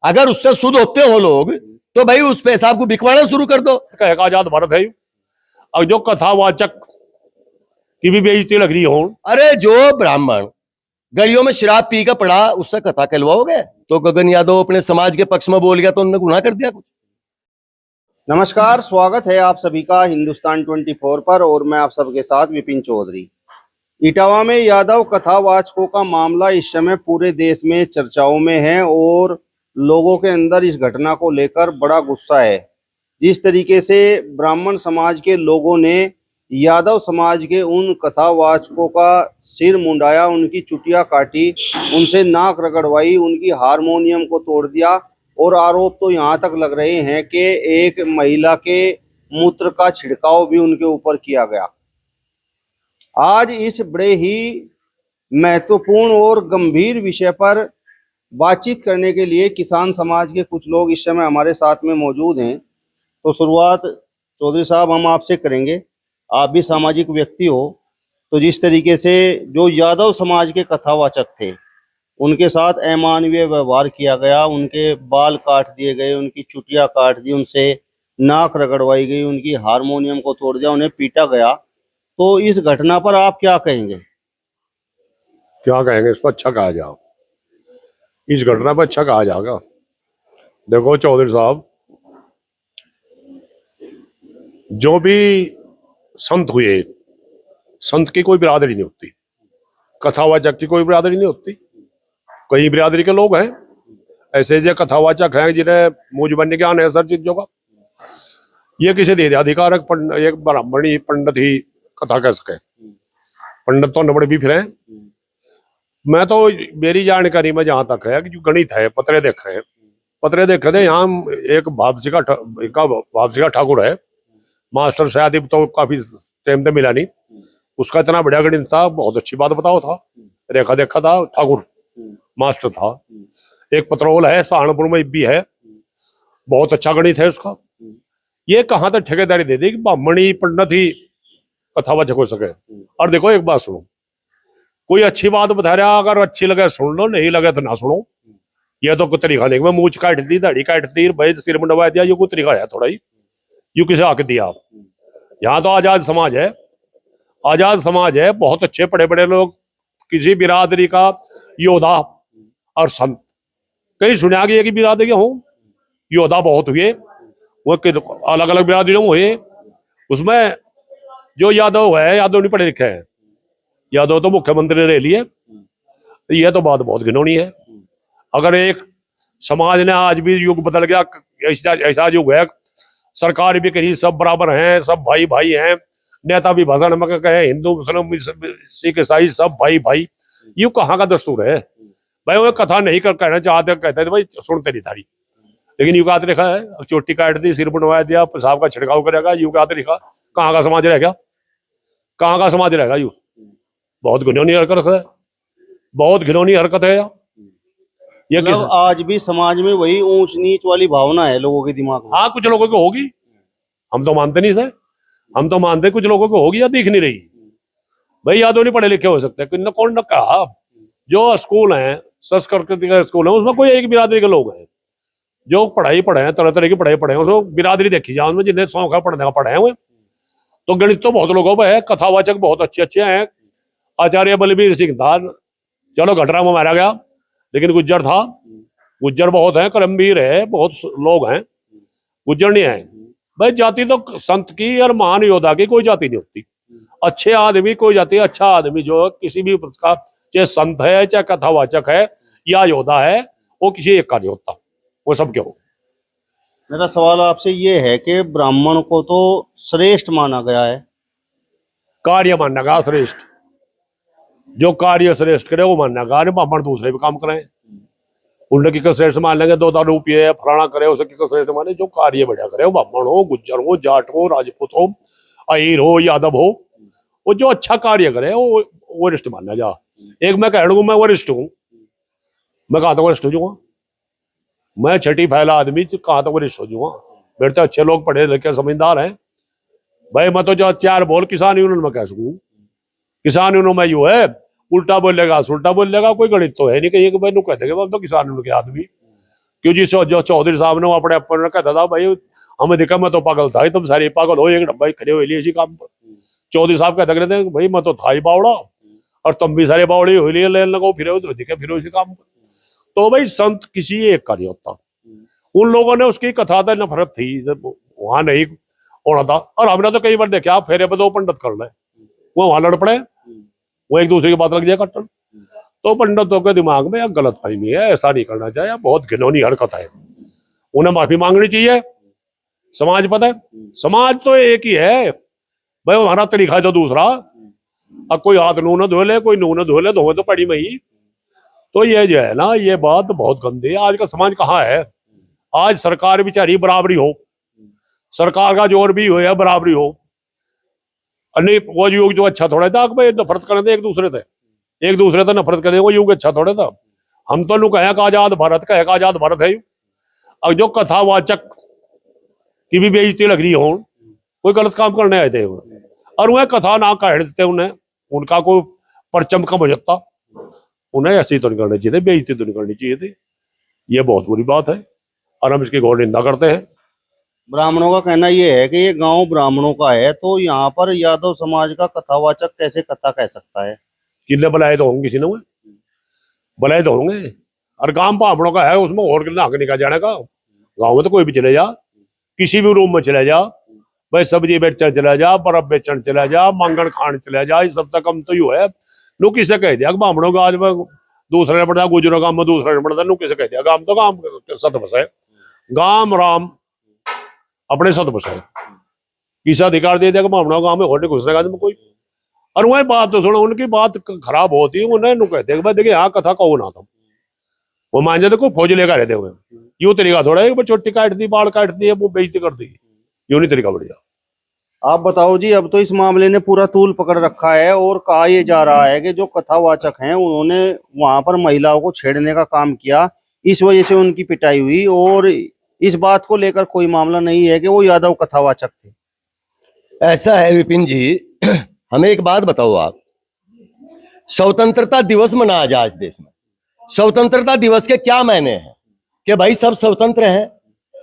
अगर उससे शुद्ध होते हो लोग तो भाई उस पेशाब को बिकवाना शुरू कर दो। कहेगा आजाद भारत है। अब जो कथावाचक की भी बेइज्जती लग रही हो। अरे जो ब्राह्मण गलियों में शराब पी कर पड़ा उससे कथा कहलवाओगे? तो गगन यादव अपने समाज के पक्ष में बोल गया तो उन्होंने गुनाह कर दिया कुछ? नमस्कार, स्वागत है आप सभी का हिंदुस्तान 24 पर और मैं आप सबके साथ विपिन चौधरी। इटावा में यादव कथावाचकों का मामला इस समय पूरे देश में चर्चाओं में है और लोगों के अंदर इस घटना को लेकर बड़ा गुस्सा है। जिस तरीके से ब्राह्मण समाज के लोगों ने यादव समाज के उन कथावाचकों का सिर मुंडाया, उनकी चुटिया काटी, उनसे नाक रगड़वाई, उनकी हारमोनियम को तोड़ दिया और आरोप तो यहाँ तक लग रहे हैं कि एक महिला के मूत्र का छिड़काव भी उनके ऊपर किया गया। आज इस बड़े ही महत्वपूर्ण और गंभीर विषय पर बातचीत करने के लिए किसान समाज के कुछ लोग इस समय हमारे साथ में मौजूद हैं। तो शुरुआत चौधरी साहब हम आपसे करेंगे, आप भी सामाजिक व्यक्ति हो, तो जिस तरीके से जो यादव समाज के कथावाचक थे उनके साथ अमानवीय व्यवहार किया गया, उनके बाल काट दिए गए, उनकी चुटिया काट दी, उनसे नाक रगड़वाई गई, उनकी हारमोनियम को तोड़ दिया, उन्हें पीटा गया, तो इस घटना पर आप क्या कहेंगे? क्या कहेंगे? इस पर अच्छा कहा जाओ, इस घटना पर अच्छा कहा जाएगा। देखो चौधरी साहब, जो भी संत हुए, संत की कोई बिरादरी नहीं होती, कथावाचक की कोई बिरादरी नहीं होती। कई बिरादरी के लोग हैं ऐसे जो कथावाचक हैं जिन्हें मुझ बनने ज्ञान है सर चीजों का। ये किसी दे अधिकार एक ब्राह्मण ही पंडित ही कथा कह सके। पंडित तो नबड़े भी फिर हैं। मैं तो मेरी जानकारी में जहां तक है कि जो गणित है, पत्रे देखे थे यहाँ एक भावसिका ठाकुर है, मास्टर शायद तो काफी टाइम से मिला नहीं, उसका इतना बढ़िया गणित था, बहुत अच्छी बात बताओ था, रेखा देखा था, ठाकुर मास्टर था। एक पत्रोल है सहारनपुर में भी है, बहुत अच्छा गणित है उसका। ये कहां तक ठेकेदारी दे दी कि ब्राह्मणी पंडित ही कथावाचक हो सके। और देखो एक बात सुनो, कोई अच्छी बात बता रहा, अगर अच्छी लगे सुन लो, नहीं लगे तो ना सुनो। ये तो कोई तरीका नहीं, मैं मूछ काट दी, दाढ़ी काट दी, भाई सिर मुंडवा दिया, ये कोई तरीका है थोड़ा ही? यू किसे आके दिया? यहाँ तो आजाद समाज है, आजाद समाज है, बहुत अच्छे बड़े बड़े लोग, किसी बिरादरी का योद्धा और संत कहीं सुना गया कि बिरादरी हो, योद्धा बहुत हुए, वो अलग अलग बिरादरियों हुए। उसमें जो यादव है, यादव नहीं पढ़े लिखे हैं, यादव तो मुख्यमंत्री रह लिए। ये तो बात बहुत घिनौनी है। अगर एक समाज ने, आज भी युग बदल गया, ऐसा युग है, सरकार भी कहीं सब बराबर हैं, सब भाई भाई हैं, नेता भी भाषण में कहे हिंदू मुस्लिम सिख ईसाई सब भाई भाई। ये कहाँ का दस्तूर है भाई? वो कथा नहीं कर कहना चाहते, कहते थे भाई सुनते नहीं थारी, लेकिन यू का लिखा है चोटी काट दी, सिर बनवा दिया, पेशाब का छिड़काव करेगा, यू का लिखा। कहाँ का समाज रह गया? कहाँ का समाज रहेगा? यू बहुत घिनौनी हरकत है, बहुत घिनौनी हरकत है। ये मतलब आज भी समाज में वही ऊंच नीच वाली भावना है लोगों के दिमाग में। हाँ, कुछ लोगों को होगी, हम तो मानते नहीं थे, हम तो मानते कुछ लोगों को होगी या दिख नहीं रही। भाई यादव नहीं पढ़े लिखे हो सकते, कौन ने कहा? जो स्कूल हैं, संस्कृति के स्कूल हैं, उसमें कोई एक बिरादरी के लोग हैं जो पढ़ाई पढ़े हैं, तरह तरह की पढ़ाई पढ़े हैं, उसको बिरादरी देखी जाए उनमें, जिन्हें शौक है पढ़ने का पढ़े हैं वो। तो गणित तो बहुत लोगों पर है, कथावाचक बहुत अच्छे अच्छे हैं। आचार्य बलबीर सिंह था, चलो घटना में मारा गया, लेकिन गुज्जर था, गुज्जर बहुत है, करमवीर है, बहुत लोग हैं, गुज्जर नहीं है। भाई जाति तो संत की और महान योद्धा की कोई जाति नहीं होती। अच्छे आदमी कोई जाति, अच्छा आदमी जो किसी भी का, चाहे संत है, चाहे कथावाचक है या योद्धा है, वो किसी एक का नहीं होता, वो सब क्यों। मेरा सवाल आपसे ये है कि ब्राह्मण को तो श्रेष्ठ माना गया है, कार्य मानना का श्रेष्ठ, जो कार्य श्रेष्ठ करे वो मानना का, ब्राह्मण दूसरे भी काम करें उनकी का श्रेष्ठ मान लेंगे, 2 रुपये फलाना करे उसकी का श्रेष्ठ माने। जो कार्य बढ़िया करे, वो ब्राह्मण हो, गुज्जर हो, जाट हो, राजपूत हो, अहीर हो, यादव हो, वो जो अच्छा कार्य करे वो वरिष्ठ मानना जा। एक मैं कह दूं मैं वरिष्ठ हूँ, मैं कहा तो वरिष्ठ हो जाऊंगा? मैं छठी फैला आदमी कहा तो वरिष्ठ हो जाऊंगा? मेरे तो अच्छे लोग पढ़े लिखे समझदार हैं भाई। मैं तो जो 4 बोल किसान यूनियन में कह सकूं, किसान यूनियन में यू है, उल्टा बोलेगा सुल्टा बोलेगा, कोई गणित तो है नहीं कहीं भाई कहते तो किसान यूनियन के आदमी। क्यों जी जो चौधरी साहब ने वो अपने अपन कहता था भाई हमें देखा मैं तो पागल था, तुम सारे पागल हो, एक डब्बा ही खड़े हुए लिए इसी काम पर। चौधरी साहब कहते रहते भाई मैं तो था ही बावड़ा और तुम भी सारे बावड़े हो लिए, लेन लगो फिर तो दिखे फिर इसी काम पर। तो भाई संत किसी एक का नहीं होता। उन लोगों ने उसकी कथा था नफरत थी, वहां नहीं होना था। और हमने तो कई बार देखा फेरे पे दो पंडित कर रहे, वो वहां लड़ पड़े, वो एक दूसरे की बात लग जाए कट्टन। तो पंडितों के दिमाग में एक गलत फहमी है, ऐसा नहीं करना चाहिए, बहुत घिनौनी हरकत है, उन्हें माफी मांगनी चाहिए। समाज पता है, समाज तो एक ही है भाई, हमारा तरीका है तो दूसरा। अब कोई हाथ नू न धो ले, कोई नू न धो ले, धोए तो पड़ी में ही। तो ये जो है ना, ये बात बहुत गंदी है। आज का समाज कहाँ है? आज सरकार बेचारी बराबरी हो, सरकार का जोर भी हो या बराबरी हो। नहीं वो युग जो अच्छा थोड़ा था भाई नफरत कर दे एक दूसरे से नफरत करें, वो युग अच्छा थोड़ा था। हम तो लोग कहें आजाद भारत का है, आजाद भारत है। अब जो कथावाचक की भी बेइज्जती लग रही हो, कोई गलत काम करने आए थे और वह कथा ना कह देते, उन्हें उनका कोई परचम कम हो जाता। उन्हें ऐसी तो नहीं करनी चाहिए थी, बेइज्जती तो नहीं करनी चाहिए थी। ये बहुत बुरी बात है और हम इसकी घोर निंदा करते हैं। ब्राह्मणों का कहना ये है कि ये गांव ब्राह्मणों का है, तो यहाँ पर यादव समाज का कथावाचक कैसे कथा कह सकता है? किले बुलाए तो होंगे, किसी ने बुलाए तो होंगे। और गांव ब्राह्मणों का है, उसमें और कितना हक निकाल जाने का। गाँव में तो कोई भी चले जा, किसी भी रूम में चले जा भाई, सब्जी बेचने चला जा, बर्फ बेचने चला जा, मांगण खान चला जा, इस सब तक हम तो यू है। नु किसे कह दिया ब्राह्मणों का आज में दूसरे ने पढ़ा, गुजरों का में दूसरे ने पढ़ा, नु किसे कह दिया? गांव तो गांव सत बसाए, गांव राम अपने सत बसाए। किसा अधिकार दे दिया ब्राह्मणों गांव में होने घुसने का कोई? और वही बात तो सुनो, उनकी बात खराब होती है, उन्हें नु कहते हैं भाई देखिए यहाँ कथा कहो ना तुम, वो मान जाते को फौज लेकर रहते हुए। यूं तरीका थोड़ा है चोटी काट दी, बाल काट दी, वो बेइज्जती कर दी, यूं नहीं तरीका बढ़िया। आप बताओ जी, अब तो इस मामले ने पूरा तूल पकड़ रखा है और कहा यह जा रहा है कि जो कथावाचक हैं उन्होंने वहां पर महिलाओं को छेड़ने का काम किया, इस वजह से उनकी पिटाई हुई। और इस बात को लेकर कोई मामला नहीं है कि वो यादव कथावाचक थे। ऐसा है विपिन जी, हमें एक बात बताओ आप, स्वतंत्रता दिवस मना आज देश में। स्वतंत्रता दिवस के क्या मायने हैं? कि भाई सब स्वतंत्र हैं,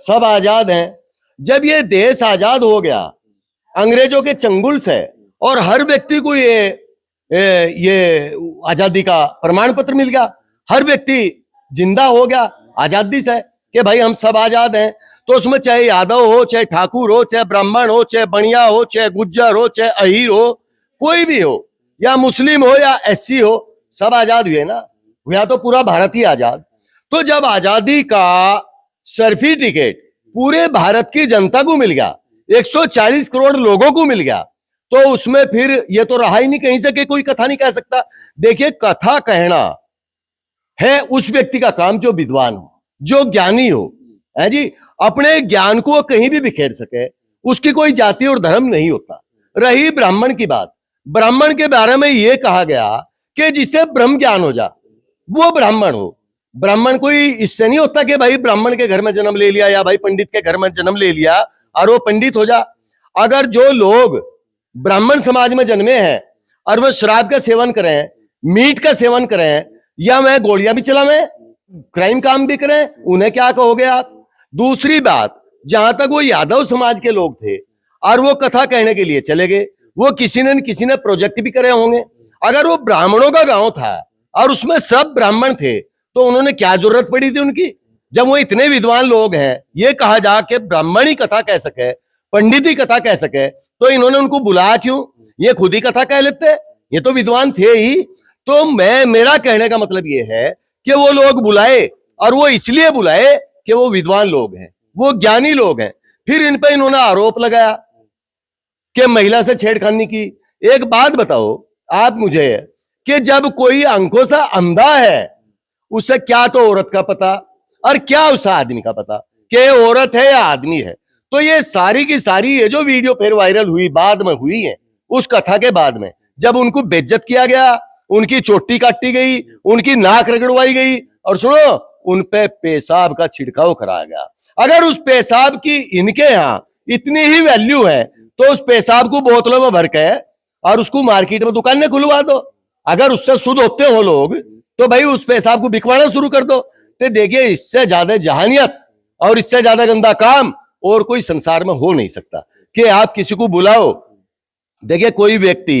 सब आजाद हैं। जब ये देश आजाद हो गया अंग्रेजों के चंगुल से और हर व्यक्ति को ये आजादी का प्रमाण पत्र मिल गया, हर व्यक्ति जिंदा हो गया आजादी से कि भाई हम सब आजाद हैं, तो उसमें चाहे यादव हो, चाहे ठाकुर हो, चाहे ब्राह्मण हो, चाहे बनिया हो, चाहे गुज्जर हो, चाहे अहीर हो, कोई भी हो, या मुस्लिम हो या एससी हो, सब आजाद हुए ना। हुआ तो पूरा भारत ही आजाद। तो जब आजादी का सर्टिफिकेट पूरे भारत की जनता को मिल गया, 140 करोड़ लोगों को मिल गया, तो उसमें फिर ये तो रहा ही नहीं कहीं से कि कोई कथा नहीं कह सकता। देखिए कथा कहना है उस व्यक्ति का काम जो विद्वान हो, जो ज्ञानी हो, है जी, अपने ज्ञान को कहीं भी बिखेर सके, उसकी कोई जाति और धर्म नहीं होता। रही ब्राह्मण की बात, ब्राह्मण के बारे में यह कहा गया कि जिसे ब्रह्म ज्ञान हो जा वो ब्राह्मण हो। ब्राह्मण कोई इससे नहीं होता कि भाई ब्राह्मण के घर में जन्म ले लिया या भाई पंडित के घर में जन्म ले लिया और वो पंडित हो जा। अगर जो लोग ब्राह्मण समाज में जन्मे हैं और वह शराब का सेवन करें, मीट का सेवन करें, या वह गोलियां भी चलावें, क्राइम काम भी करें, उन्हें क्या कहोगे आप? दूसरी बात, जहां तक वो यादव समाज के लोग थे और वो कथा कहने के लिए चले गए, वो किसी ने प्रोजेक्ट भी करे होंगे। अगर वो ब्राह्मणों का गांव था और उसमें सब ब्राह्मण थे, तो उन्होंने क्या जरूरत पड़ी थी उनकी? जब वो इतने विद्वान लोग हैं, ये कहा जा कि ब्राह्मण ही कथा कह सके, पंडित ही कथा कह सके, तो इन्होंने उनको बुलाया क्यों? ये खुद ही कथा कह लेते, ये तो विद्वान थे ही। तो मेरा कहने का मतलब ये है कि वो लोग बुलाए, और वो इसलिए बुलाए कि वो विद्वान लोग हैं, वो ज्ञानी लोग हैं। फिर इन पे इन्होंने आरोप लगाया कि महिला से छेड़खानी की। एक बात बताओ आप मुझे कि जब कोई आंखों से अंधा है, उसे क्या तो औरत का पता और क्या उस आदमी का पता कि औरत है या आदमी है? तो ये सारी की सारी ये जो वीडियो फिर वायरल हुई, बाद में हुई है, उस कथा के बाद में, जब उनको बेइज्जत किया गया, उनकी चोटी काटी गई, उनकी नाक रगड़वाई गई, और सुनो उन पे पेशाब का छिड़काव कराया गया। अगर उस पेशाब की इनके यहाँ इतनी ही वैल्यू है, तो उस पेशाब को बोतलों में भर के और उसको मार्केट में दुकान में खुलवा दो। अगर उससे शुद्ध होते हो लोग, तो भाई उस पेशाब को बिकवाना शुरू कर दो। तो देखिए इससे ज्यादा जहानियत और इससे ज्यादा गंदा काम और कोई संसार में हो नहीं सकता कि आप किसी को बुलाओ। देखिए कोई व्यक्ति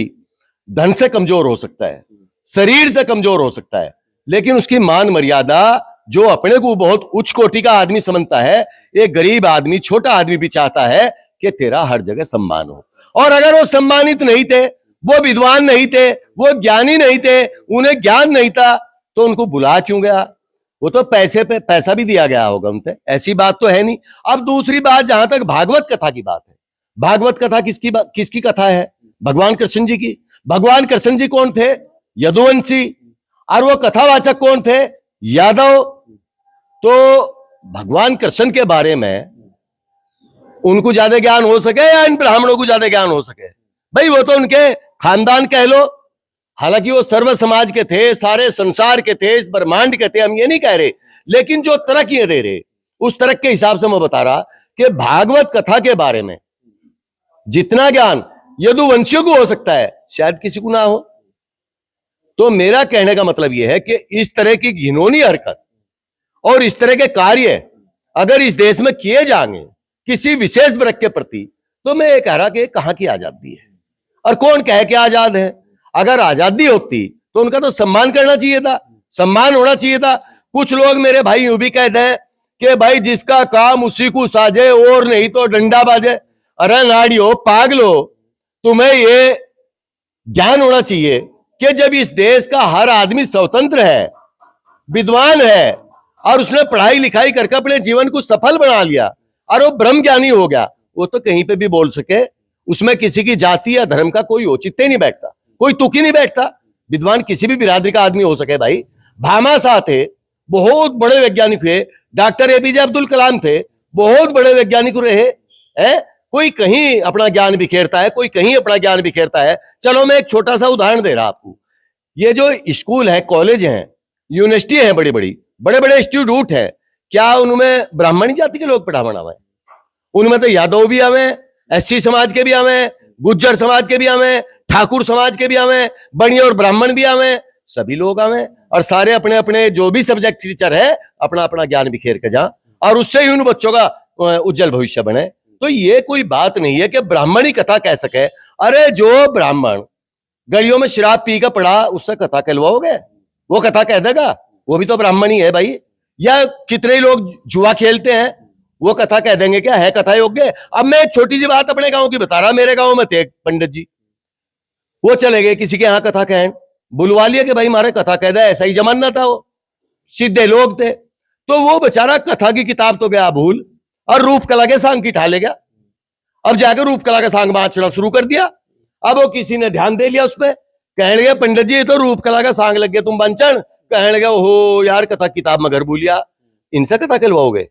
धन से कमजोर हो सकता है, शरीर से कमजोर हो सकता है, लेकिन उसकी मान मर्यादा जो अपने को बहुत उच्च कोटि का आदमी समझता है, एक गरीब आदमी, छोटा आदमी भी चाहता है कि तेरा हर जगह सम्मान हो। और अगर वो सम्मानित नहीं थे, वो विद्वान नहीं थे, वो ज्ञानी नहीं थे, उन्हें ज्ञान नहीं था, तो उनको बुला क्यों गया? वो तो पैसे पे पैसा भी दिया गया होगा उनसे, ऐसी बात तो है नहीं। अब दूसरी बात, जहां तक भागवत कथा की बात है, भागवत कथा किसकी कथा है? भगवान कृष्ण जी की। भगवान कृष्ण जी कौन थे? यदुवंशी। और वो कथावाचक कौन थे? यादव। तो भगवान कृष्ण के बारे में उनको ज्यादा ज्ञान हो सके या इन ब्राह्मणों को ज्यादा ज्ञान हो सके? भाई वो तो उनके खानदान कह लो, हालांकि वो सर्व समाज के थे, सारे संसार के थे, इस ब्रह्मांड के थे, हम ये नहीं कह रहे, लेकिन जो तरक ये दे रहे उस तरक के हिसाब से मैं बता रहा कि भागवत कथा के बारे में जितना ज्ञान यदुवंशियों को हो सकता है, शायद किसी को ना हो। तो मेरा कहने का मतलब यह है कि इस तरह की घिनौनी हरकत और इस तरह के कार्य अगर इस देश में किए जाएंगे किसी विशेष वर्ग के प्रति, तो मैं ये कह रहा कि कहां की आजादी है और कौन कहे कि आजाद है? अगर आजादी होती तो उनका तो सम्मान करना चाहिए था, सम्मान होना चाहिए था। कुछ लोग मेरे भाई यूं भी कहते हैं कि भाई जिसका काम उसी को साजे और नहीं तो डंडा बाजे। अरे नाड़ियों, पागलो, तुम्हें ये ज्ञान होना चाहिए कि जब इस देश का हर आदमी स्वतंत्र है, विद्वान है और उसने पढ़ाई लिखाई करके अपने जीवन को सफल बना लिया और वो ब्रह्म ज्ञानी हो गया, वो तो कहीं पे भी बोल सके, उसमें किसी की जाति या धर्म का कोई औचित्य नहीं बैठता, कोई तुक ही नहीं बैठता। विद्वान किसी भी बिरादरी का आदमी हो सके। भाई भामा शाह थे, बहुत बड़े वैज्ञानिक हुए। डॉक्टर एपीजे अब्दुल कलाम थे, बहुत बड़े वैज्ञानिक रहे हैं। कोई कहीं अपना ज्ञान बिखेरता है, कोई कहीं अपना ज्ञान बिखेरता है। चलो मैं एक छोटा सा उदाहरण दे रहा आपको। ये जो स्कूल है, कॉलेज हैं, यूनिवर्सिटी है, बड़ी बड़ी बड़े बड़े इंस्टीट्यूट है, क्या उनमें ब्राह्मणी जाति के लोग पढ़ावना हुए? उनमें तो यादव भी आवे, एससी समाज के भी आवे, गुज्जर समाज के भी आवे, ठाकुर समाज के भी आवे, बनिया और ब्राह्मण भी आवे, सभी लोग आवे और सारे अपने अपने जो भी सब्जेक्ट टीचर है अपना अपना ज्ञान बिखेर के जा और उससे ही उन बच्चों का उज्जवल भविष्य बने। तो ये कोई बात नहीं है कि ब्राह्मणी कथा कह सके। अरे जो ब्राह्मण गलियों में शराब पी कर पड़ा, उससे कथा कहलवाओगे? वो कथा कह देगा? वो भी तो ब्राह्मण ही है भाई। या कितने लोग जुआ खेलते हैं, वो कथा कह देंगे क्या? है कथा योग्य? अब मैं एक छोटी सी बात अपने गांव की बता रहा। मेरे गांव में थे एक पंडित जी, वो चले गए किसी के यहाँ कथा कहन, बुलवा लिया कि भाई हमारे कथा कह दे। ऐसा ही जमाना था, वो सीधे लोग थे। तो वो बेचारा कथा की किताब तो गया भूल और रूप कला के सांग की ठाले गया। अब जाकर रूप कला के सांग बांचना शुरू कर दिया। अब वो किसी ने ध्यान दे लिया उस पर, कहने लगे पंडित जी ये तो रूप कला का सांग लग गया तुम बंचन। कहने लगे हो यार कथा किताब मगर भूलिया, इनसे कथा कहलवाओगे?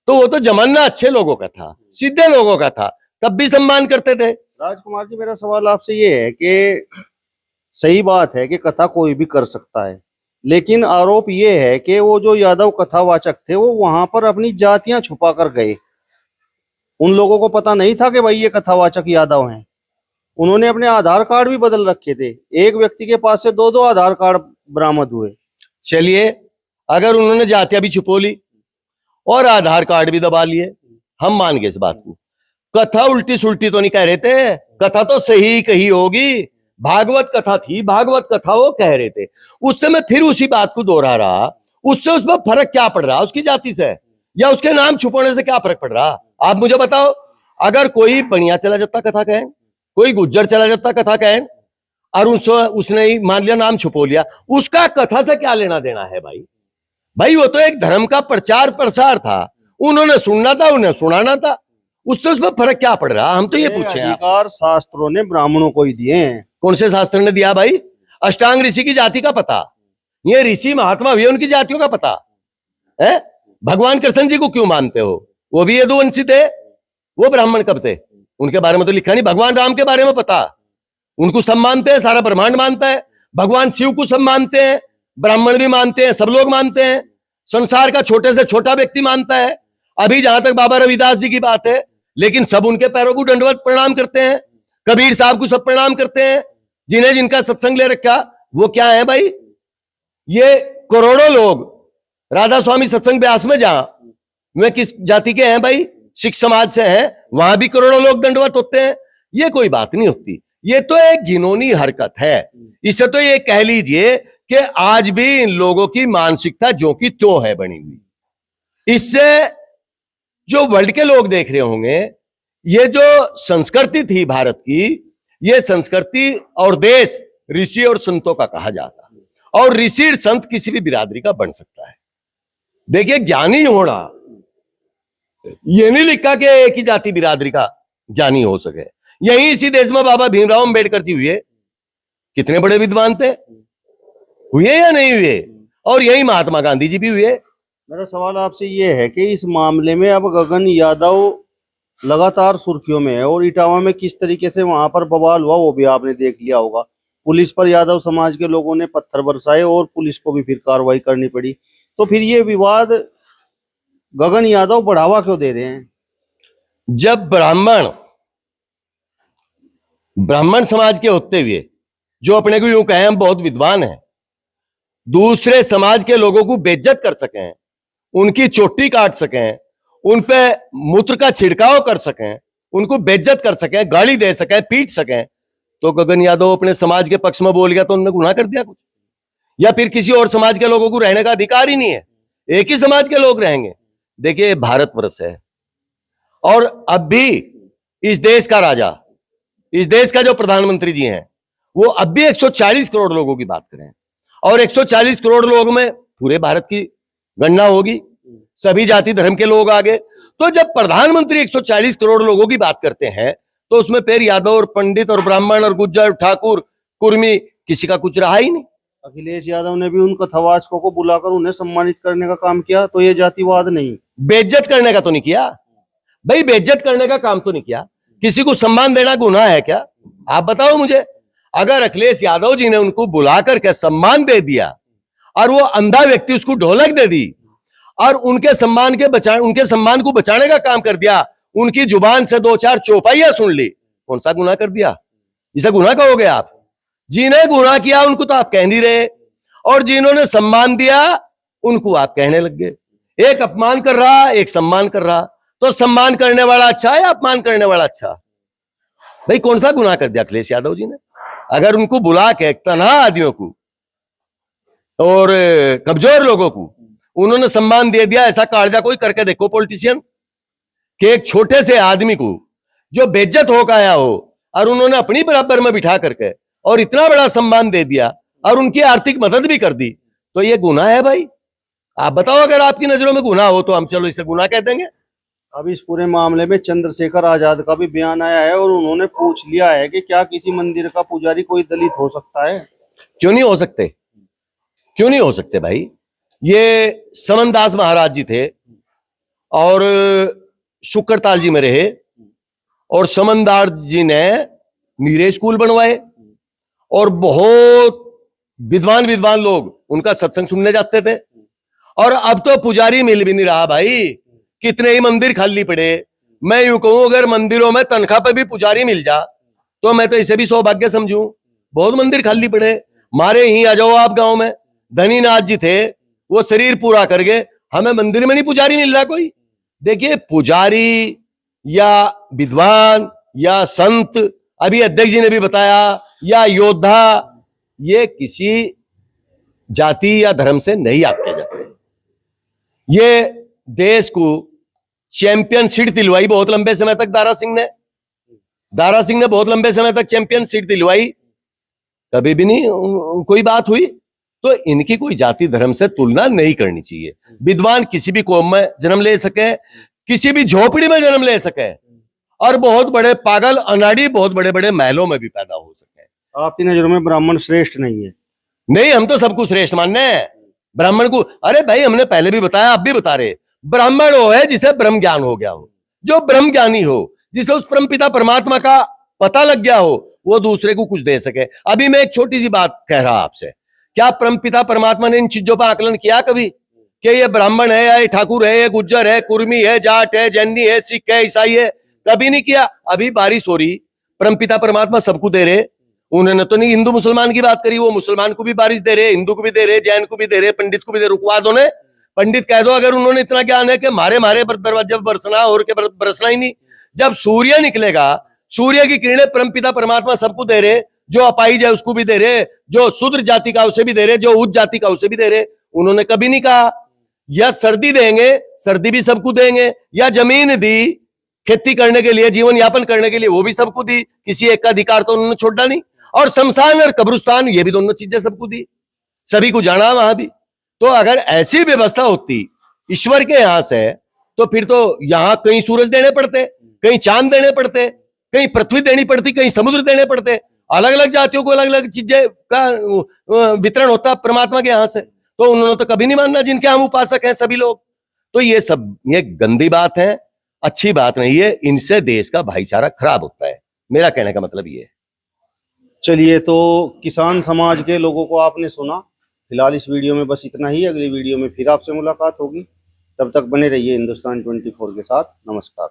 तो वो तो जमाना अच्छे लोगों का था, सीधे लोगों का था, तब भी सम्मान करते थे। राजकुमार जी, मेरा सवाल आपसे ये है कि सही बात है कि कथा कोई भी कर सकता है, लेकिन आरोप ये है कि वो जो यादव कथावाचक थे वो वहां पर अपनी जातियां छुपा कर गए। उन लोगों को पता नहीं था कि भाई ये कथावाचक यादव हैं। उन्होंने अपने आधार कार्ड भी बदल रखे थे। एक व्यक्ति के पास से दो आधार कार्ड बरामद हुए। चलिए, अगर उन्होंने जातियां भी छुपो ली और आधार कार्ड भी दबा लिए, हम मान गए इस बात को। कथा उल्टी सुल्टी तो नहीं कह रहे थे, कथा तो सही कही होगी। भागवत कथा थी, भागवत कथा वो कह रहे थे। उससे मैं फिर उसी बात को दोहरा रहा, उससे उस पर फर्क क्या पड़ रहा? उसकी जाति से या उसके नाम छुपाने से क्या फर्क पड़ रहा? आप मुझे बताओ। अगर कोई बनिया चला जाता कथा कहन, कोई गुज्जर चला जाता कथा कहन और उसने ही मान लिया नाम छुपो लिया, उसका कथा से क्या लेना देना है भाई? भाई वो तो एक धर्म का प्रचार प्रसार था, उन्होंने सुनना था, उन्हें सुनाना था, उससे उस पर फर्क क्या पड़ रहा? हम तो ये पूछे। अधिकार शास्त्रों ने ब्राह्मणों को ही दिए हैं। कौन से शास्त्र ने दिया भाई? अष्टांग ऋषि की जाति का पता, ये ऋषि महात्मा भी उनकी जातियों का पता है। भगवान कृष्ण जी को क्यों मानते हो? वो भी यदुवंशी थे, वो ब्राह्मण कब थे? उनके बारे में तो लिखा नहीं। भगवान राम के बारे में पता, उनको सब मानते हैं, सारा ब्रह्मांड मानता है। भगवान शिव को सब मानते हैं, ब्राह्मण भी मानते हैं, सब लोग मानते हैं, संसार का छोटे से छोटा व्यक्ति मानता है। अभी जहां तक बाबा रविदास जी की बात है, लेकिन सब उनके पैरों को दंडवत प्रणाम करते हैं, कबीर साहब को सब प्रणाम करते हैं, जिन्हें जिनका सत्संग ले रखा। वो क्या है भाई? ये करोड़ों लोग राधा स्वामी सत्संग ब्यास में जा, वे किस जाति के हैं भाई? सिख समाज से हैं, वहां भी करोड़ों लोग दंडवत होते हैं। ये कोई बात नहीं होती, ये तो एक घिनौनी हरकत है। इससे तो ये कह लीजिए कि आज भी इन लोगों की मानसिकता जो की त्यों है बनी हुई। इससे जो वर्ल्ड के लोग देख रहे होंगे, ये जो संस्कृति थी भारत की, ये संस्कृति और देश ऋषि और संतों का कहा जाता, और ऋषि संत किसी भी बिरादरी का बन सकता है। देखिए, ज्ञानी होना ये नहीं लिखा कि एक ही जाति बिरादरी का ज्ञानी हो सके। यही इसी देश में बाबा भीमराव अंबेडकर जी हुए, कितने बड़े विद्वान थे, हुए या नहीं हुए? और यही महात्मा गांधी जी भी हुए। मेरा सवाल आपसे ये है कि इस मामले में अब गगन यादव लगातार सुर्खियों में है, और इटावा में किस तरीके से वहां पर बवाल हुआ वो भी आपने देख लिया होगा। पुलिस पर यादव समाज के लोगों ने पत्थर बरसाए और पुलिस को भी फिर कार्रवाई करनी पड़ी। तो फिर ये विवाद गगन यादव बढ़ावा क्यों दे रहे हैं? जब ब्राह्मण समाज के होते हुए, जो अपने को यूं कहें हम बहुत विद्वान हैं, दूसरे समाज के लोगों को बेइज्जत कर सकें, उनकी चोटी काट सकें, उन पे मूत्र का छिड़काव कर सकें, उनको बेइज्जत कर सकें, गाली दे सकें, पीट सकें, तो गगन यादव अपने समाज के पक्ष में बोल गया तो उन्होंने गुनाह कर दिया कुछ? या फिर किसी और समाज के लोगों को रहने का अधिकार ही नहीं है, एक ही समाज के लोग रहेंगे? देखिए, भारतवर्ष है, और अब भी इस देश का राजा, इस देश का जो प्रधानमंत्री जी हैं, वो अब भी 140 करोड़ लोगों की बात करें, और 140 करोड़ लोगों में पूरे भारत की गणना होगी, सभी जाति धर्म के लोग आगे। तो जब प्रधानमंत्री 140 करोड़ लोगों की बात करते हैं, तो उसमें फिर यादव और पंडित और ब्राह्मण और गुज्जर, ठाकुर, कुर्मी, किसी का कुछ रहा ही नहीं। अखिलेश यादव ने भी उन कथावाचकों को बुलाकर उन्हें सम्मानित करने का काम किया, तो ये जातिवाद नहीं? बेइज्जत करने का तो नहीं किया भाई, बेइज्जत करने का काम तो नहीं किया। किसी को सम्मान देना गुनाह है क्या? आप बताओ मुझे। अगर अखिलेश यादव जी ने उनको बुलाकर के सम्मान दे दिया, और वो अंधा व्यक्ति उसको ढोलक दे दी, और उनके सम्मान को बचाने का काम कर दिया, उनकी जुबान से 2-4 चौपाइयां सुन ली, कौन सा गुनाह कर दिया? इसे गुनाह कहोगे आप? जिन्हें गुनाह किया उनको तो आप कह नहीं रहे, और जिन्होंने सम्मान दिया उनको आप कहने लग गए। एक अपमान कर रहा, एक सम्मान कर रहा, तो सम्मान करने वाला अच्छा है या अपमान करने वाला अच्छा? भाई, कौन सा गुनाह कर दिया अखिलेश यादव जी ने? अगर उनको बुला के तनहा आदमियों को और कमजोर लोगों को उन्होंने सम्मान दे दिया, ऐसा कायदा कोई करके देखो पॉलिटिशियन, कि एक छोटे से आदमी को जो बेइज्जत होकर आया हो, और उन्होंने अपनी बराबर में बिठा करके और इतना बड़ा सम्मान दे दिया, और उनकी आर्थिक मदद भी कर दी, तो ये गुनाह है भाई? आप बताओ, अगर आपकी नजरों में गुनाह हो तो हम चलो इसे गुनाह कह देंगे। अब इस पूरे मामले में चंद्रशेखर आजाद का भी बयान आया है, और उन्होंने पूछ लिया है कि क्या किसी मंदिर का पुजारी कोई दलित हो सकता है? क्यों नहीं हो सकते? क्यों नहीं हो सकते भाई? ये समनदास महाराज जी थे, और शुक्रताल जी में रहे, और समनदास जी ने नीरे स्कूल बनवाए, और बहुत विद्वान लोग उनका सत्संग सुनने जाते थे। और अब तो पुजारी मिल भी नहीं रहा भाई, कितने ही मंदिर खाली पड़े। मैं यूं कहूं, अगर मंदिरों में तनख्वाह पे भी पुजारी मिल जा तो मैं तो इसे भी सौभाग्य समझूं। बहुत मंदिर खाली पड़े। मारे ही आ जाओ आप गांव में, धनीनाथ जी थे, वो शरीर पूरा कर गए, हमें मंदिर में नहीं पुजारी मिल रहा कोई। देखिए, पुजारी या विद्वान या संत, अभी अध्यक्ष जी ने भी बताया, या योद्धा, ये किसी जाति या धर्म से नहीं आके जाते। ये देश को चैंपियनशिप दिलवाई बहुत लंबे समय तक दारा सिंह ने बहुत लंबे समय तक चैंपियनशिप दिलवाई, कभी भी नहीं कोई बात हुई। तो इनकी कोई जाति धर्म से तुलना नहीं करनी चाहिए। विद्वान किसी भी कौम में जन्म ले सके, किसी भी झोपड़ी में जन्म ले सके, और बहुत बड़े पागल अनाड़ी बहुत बड़े बड़े महलों में भी पैदा हो सके। आपकी नजरों में ब्राह्मण श्रेष्ठ नहीं है? नहीं, हम तो सबको श्रेष्ठ मानने हैं। ब्राह्मण को, अरे भाई, हमने पहले भी बताया, आप भी बता रहे, ब्राह्मण वो है जिसे ब्रह्म ज्ञान हो गया हो, जो ब्रह्म ज्ञानी हो, जिसे उस परमपिता परमात्मा का पता लग गया हो, वो दूसरे को कुछ दे सके। अभी मैं एक छोटी सी बात कह रहा आपसे, क्या परमपिता परमात्मा ने इन चीजों पर आकलन किया कभी कि ये ब्राह्मण है, या ये ठाकुर है, ये गुज्जर है, कुर्मी है, जाट है, जैनी है, सिख है, ईसाई है? कभी नहीं किया। अभी बारिश हो रही, परमपिता परमात्मा सबको दे रहे। उन्होंने तो नहीं हिंदू मुसलमान की बात करी, वो मुसलमान को भी बारिश दे रहे, हिंदू को भी दे रहे, जैन को भी दे रहे, पंडित को भी दे रहे। रुकवा दो ने, पंडित कह दो अगर उन्होंने इतना ज्ञान है कि मारे मारे दरवाजे पर बरसना और के बरसना ही नहीं। जब सूर्य निकलेगा, सूर्य की किरणें परमपिता परमात्मा सबको दे रहे, जो अपाहिज है उसको भी दे रहे, जो शूद्र जाति का उसे भी दे रहे, जो उच्च जाति का उसे भी दे रहे। उन्होंने कभी नहीं कहा या सर्दी देंगे, सर्दी भी सबको देंगे, या जमीन दी खेती करने के लिए, जीवन यापन करने के लिए, वो भी सबको दी। किसी एक का अधिकार तो उन्होंने छोड़ा नहीं। और शमशान और कब्रिस्तान, ये भी दोनों चीजें सबको दी, सभी को जाना वहां भी। तो अगर ऐसी व्यवस्था होती ईश्वर के यहां से, तो फिर तो यहां कहीं सूरज देने पड़ते, कहीं चांद देने पड़ते, कहीं पृथ्वी देनी पड़ती, कहीं समुद्र देने पड़ते। अलग अलग जातियों को अलग अलग चीजें का वितरण होता परमात्मा के यहां से। तो उन्होंने तो कभी नहीं मानना जिनके हम उपासक हैं सभी लोग। तो ये सब ये गंदी बात है, अच्छी बात नहीं है। इनसे देश का भाईचारा खराब होता है, मेरा कहने का मतलब ये है। चलिए, तो किसान समाज के लोगों को आपने सुना। फिलहाल इस वीडियो में बस इतना ही। अगली वीडियो में फिर आपसे मुलाकात होगी। तब तक बने रहिए हिंदुस्तान 24 के साथ। नमस्कार।